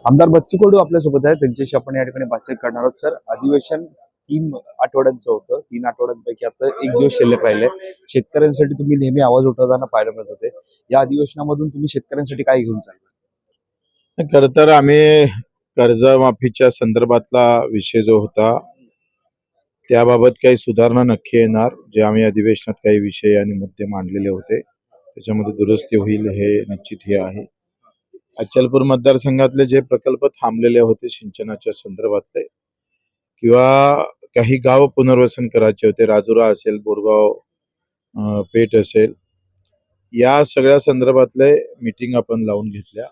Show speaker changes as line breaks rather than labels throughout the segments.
आमदार बच्चू कडू आपल्यासोबत आहे. त्यांच्याशी आपण या ठिकाणी बातचीत करणार आहोत. सर, अधिवेशन 3 आठवड्यांचं होतं. 3 आठवड्यांपैकी आता 1 दिवस शिल्लक राहिले. शेतकऱ्यांसाठी तुम्ही नेहमी आवाज उठवताना पाहायला मिळत होते. या अधिवेशनामधून तुम्ही शेतकऱ्यांसाठी काय घेऊन चालला?
खरं तर आम्ही कर्जमाफीच्या संदर्भातला विषय जो होता त्याबाबत काही सुधारणा नक्की येणार. जे आम्ही अधिवेशनात काही विषय आणि मुद्दे मांडलेले होते त्याच्यामध्ये दुरुस्ती होईल हे निश्चित हे आहे. अचलपूर मतदारसंघातले जे प्रकल्प थांबलेले होते सिंचनाच्या संदर्भातले किंवा काही गाव पुनर्वसन करायचे होते, राजुरा असेल, बोरगाव, पेठ असेल, या सगळ्या संदर्भातले मीटिंग आपण लावून घेतल्या.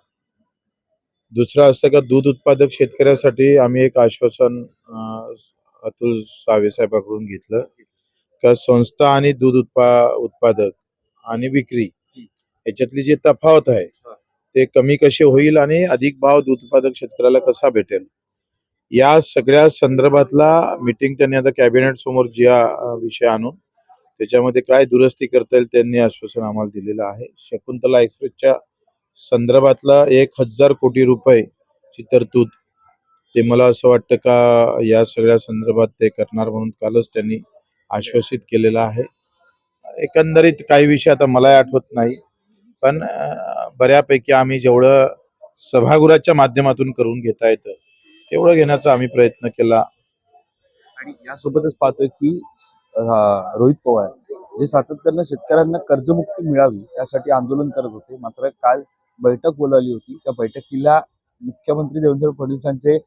दुसरं असतं का दूध उत्पादक शेतकऱ्यासाठी आम्ही एक आश्वासन अतुल सावे साहेबांकडून घेतलं का संस्था आणि दूध उत्पादक आणि विक्री याच्यातली जी तफावत आहे ते कमी कशी होईल आणि अधिक भाव दूध उत्पादक शेतकऱ्याला कसा भेटेल या सगळ्या संदर्भातला मीटिंग त्यांनी आता कॅबिनेट समोर ज्या विषय आणून त्याच्यामध्ये काय दुरुस्ती करता येईल त्यांनी आश्वासन आम्हाला दिलेलं आहे. शकुंतला एक्सप्रेसच्या संदर्भातला 1,000 कोटी रुपयाची तरतूद ते मला असं वाटतं का या सगळ्या संदर्भात ते करणार म्हणून कालच त्यांनी आश्वासित केलेलं आहे. एकंदरीत काही विषय आता मला आठवत नाही, पण बऱ्यापैकी आम्ही जेवढं सभागृहाच्या माध्यमातून करून घेता येतं तेवढं घेण्याचा आम्ही प्रयत्न केला.
आणि यासोबतच पाहतोय की रोहित पवार जे सातत्यानं शेतकऱ्यांना कर्जमुक्ती मिळावी यासाठी आंदोलन करत होते. मात्र काल बैठक बोलावली होती. त्या बैठकीला मुख्यमंत्री देवेंद्र फडणवीसांचे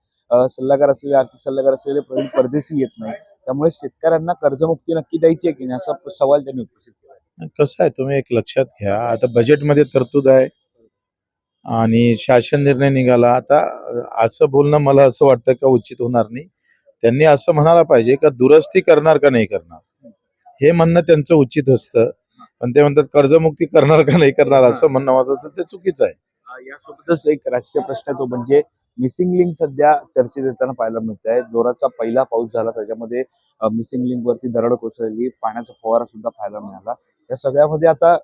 सल्लागार असलेले, आर्थिक सल्लागार असलेले प्रवीण परदेशी येत नाही. त्यामुळे शेतकऱ्यांना कर्जमुक्ती नक्की द्यायची आहे की नाही असा सवाल त्यांनी उपस्थित केला.
कसं आहे तुम्ही एक लक्षात घ्या, आता बजेटमध्ये तरतूद आहे आणि शासन निर्णय निघाला. आता असं बोलणं मला असं वाटतं का उचित होणार नाही. त्यांनी असं म्हणायला पाहिजे का दुरुस्ती करणार का नाही करणार, हे म्हणणं त्यांचं उचित असतं. पण ते म्हणतात कर्जमुक्ती करणार का नाही करणार असं म्हणणं माझं ते चुकीचं आहे.
यासोबतच एक राजकीय प्रश्न तो म्हणजे मिसिंग लिंक सध्या चर्चेत येताना पाहायला मिळत आहे. जोराचा पहिला पाऊस झाला त्याच्यामध्ये मिसिंग लिंक वरती दरड कोसळली, पाण्याचा फवारा सुद्धा पाहायला मिळाला. या सगळ्यामध्ये आता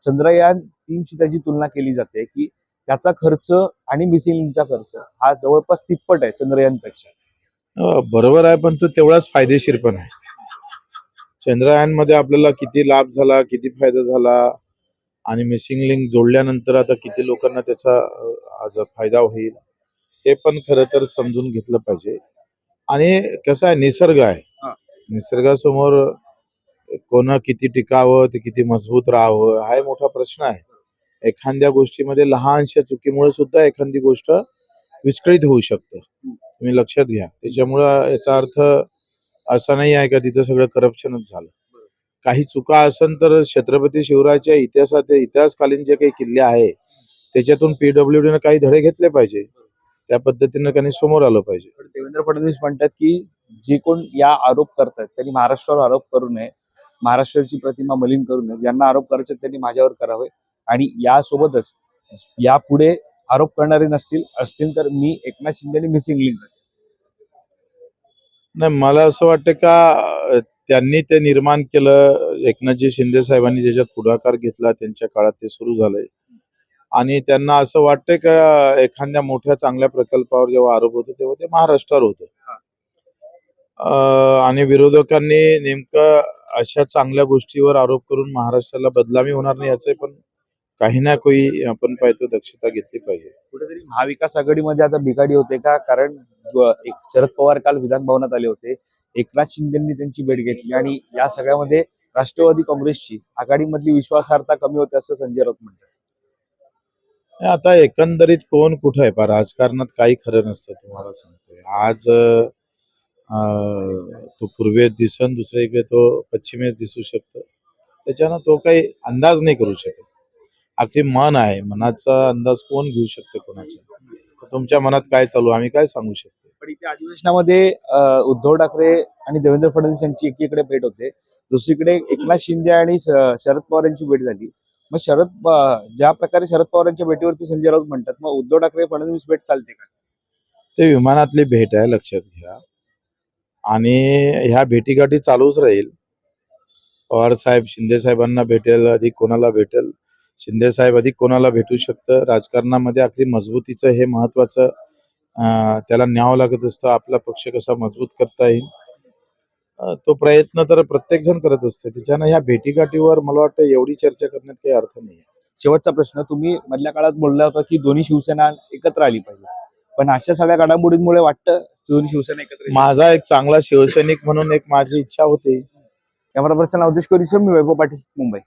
चंद्रयान 3शी त्याची तुलना केली जाते की त्याचा खर्च आणि मिसिंग लिंकचा खर्च हा जवळपास तिप्पट आहे चंद्रयानपेक्षा.
बरोबर आहे, पण तो तेवढाच फायदेशीर पण आहे. चंद्रयान मध्ये आपल्याला किती लाभ झाला, किती फायदा झाला आणि मिसिंग लिंक जोडल्यानंतर आता किती लोकांना त्याचा फायदा होईल हे पण खरं तर समजून घेतलं पाहिजे. आणि कसं आहे, निसर्ग आहे, निसर्गासमोर कोण किती टिकावं, ते किती मजबूत राहावं हा मोठा प्रश्न आहे. एखाद्या गोष्टीमध्ये लहानशा चुकीमुळे सुद्धा एखादी गोष्ट विस्कळीत होऊ शकतं, तुम्ही लक्षात घ्या. त्याच्यामुळं याचा अर्थ असा नाही आहे का तिथं सगळं करप्शनच झालं. काही चुका असेल तर छत्रपती शिवरायाच्या इतिहासकालीन जे काही किल्ले आहे त्याच्यातून पीडब्ल्यूडीने काही धडे घेतले पाहिजे, त्या पद्धतीनं त्यांनी समोर आलं पाहिजे.
देवेंद्र फडणवीस म्हणतात की जे कोण या आरोप करतात त्यांनी महाराष्ट्रावर आरोप करू नये, महाराष्ट्राची प्रतिमा मलिन करू नये. ज्यांना आरोप करायचे त्यांनी माझ्यावर करावे आणि यासोबतच यापुढे आरोप करणारे असतील तर मी एकनाथ शिंदे आणि मिसिंग लिंक असेल.
नाही, मला असं वाटतं का त्यांनी ते निर्माण केलं, एकनाथजी शिंदे साहेबांनी ज्याच्यात पुढाकार घेतला त्यांच्या काळात ते सुरू झालंय आणि त्यांना असं वाटतंय का एखाद्या मोठ्या चांगल्या प्रकल्पावर जेव्हा आरोप होतो तेव्हा ते महाराष्ट्रावर होतं. आणि विरोधकांनी नेमकं अशा चांगल्या गोष्टीवर आरोप करून महाराष्ट्राला बदनामी होणार नाही याचे पण काही ना काही आपण पाहतो दक्षता घेतली पाहिजे.
कुठेतरी महाविकास आघाडीमध्ये आता बिघाडी होते का? कारण एक शरद पवार काल विधान भवनात आले होते, एकनाथ शिंदेंनी त्यांची भेट घेतली आणि या सगळ्यामध्ये राष्ट्रवादी काँग्रेसची आघाडीमधली विश्वासार्हता कमी होते असं संजय राऊत म्हणतात.
आता एकंदरीत कोण कुठं आहे, राजकारणात काही खरं नसतं. तुम्हाला सांगतोय आज तो पूर्वेस दिसन, दुसरीकडे तो पश्चिमेस दिसू शकतो. त्याच्यानं तो काही अंदाज नाही करू शकत. आखरी मन आहे, मनाचा अंदाज कोण घेऊ शकतो कोणाचा? तुमच्या मनात काय चालू आम्ही काय सांगू शकतो?
पण इथे अधिवेशनामध्ये उद्धव ठाकरे आणि देवेंद्र फडणवीस यांची एकीकडे भेट होते, दुसरीकडे एकनाथ शिंदे आणि शरद पवार यांची भेट झाली. मग ज्या प्रकारे शरद पवारांच्या भेटीवरती संजय राऊत म्हणतात, मग उद्धव ठाकरे फडणवीस भेट चालते का?
ते विमानातली भेट आहे, लक्षात घ्या. आणि ह्या भेटीगाठी चालूच राहील. पवार साहेब शिंदे साहेबांना भेटेल, अधिक कोणाला भेटेल, शिंदे साहेब अधिक कोणाला भेटू शकतं. राजकारणामध्ये आखरी मजबूतीचं हे महत्वाचं त्याला न्यावं लागत असतं. आपला पक्ष कसा मजबूत करता येईल तो प्रयत्न तर प्रत्येक जण करत असते. त्याच्यानं ह्या भेटीगाठीवर मला वाटतं एवढी चर्चा करण्यात काही अर्थ नाही.
शेवटचा प्रश्न, तुम्ही मधल्या काळात बोलला होता की दोन्ही शिवसेना एकत्र आली पाहिजे, पण अशा सगळ्या घडामोडींमुळे वाटतं दोन्ही शिवसेना एकत्र येईल?
माझा एक चांगला शिवसैनिक म्हणून एक माझी इच्छा होती.
कॅमेरा पर्सन अवधेश कोरीसह मी वैभव पाटील, मुंबई.